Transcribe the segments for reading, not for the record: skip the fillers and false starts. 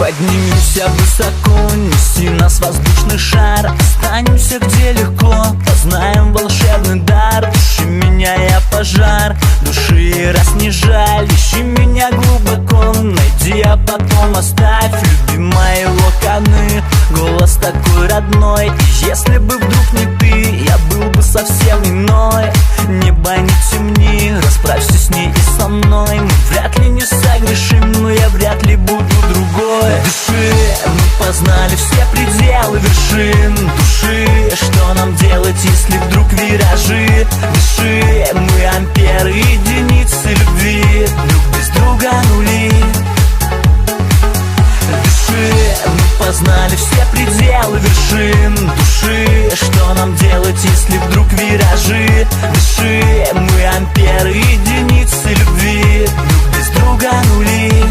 Поднимемся высоко, неси нас воздушный шар. Останемся где легко, познаем волшебный дар. Души меня, я пожар, души раз не жаль. Ищи меня глубоко, найди, а потом оставь. Люби мои локоны, голос такой родной. И если бы вдруг не ты, я был бы совсем иной. Небо не темни, расправься с ней и со мной. Мы вряд ли не согрешим, но я вряд ли буду другой. Души, мы познали все пределы вершин. Души, что нам делать, если вдруг виражи? Души, мы амперы, единицы любви, друг без друга нули. Души, мы познали все пределы вершин. Души, что нам делать, если вдруг виражи? Души, мы амперы, единицы любви, друг без друга нули.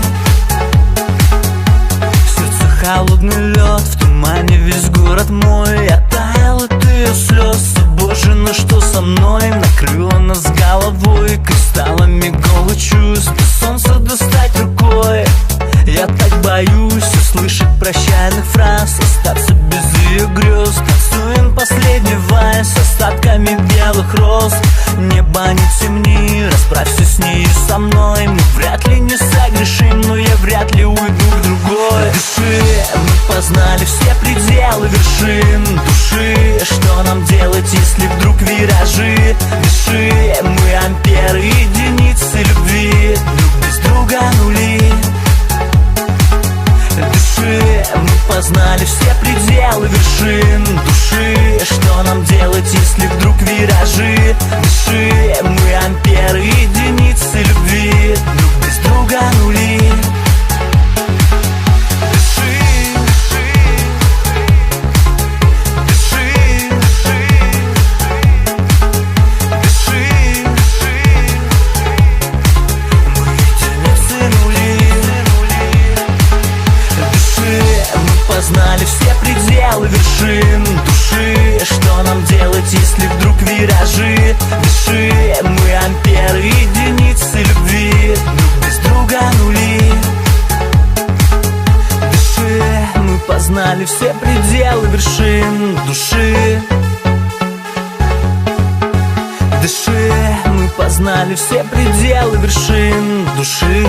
В сердце холодный лед, в тумане весь город мой. Я таял от ее слез, о боже, ну что со мной? Накрыло нас головой кристаллами голых чувств. Без солнца достать рукой. Я так боюсь услышать прощальных фраз, остаться без ее грез. Танцуем последний вальс с остатками белых роз. Небо не темни, расправься с ней и со мной. Мы вряд ли не согрешим, но я вряд ли уйду к другой. Души, мы познали все пределы вершин. Души, что нам делать, если вдруг виражи? Души, мы амперы, единицы любви, друг без друга нули. Души, мы познали все пределы вершин. Души, что нам делать, если вдруг виражи? Души, мы амперы, единицы любви, друг без друга нули. Познали все пределы вершин. Души, что нам делать, если вдруг виражи? Души, мы амперы, единицы любви, друг без друга нули. Души, мы познали все пределы вершин. Души, души, мы познали все пределы вершин. Души.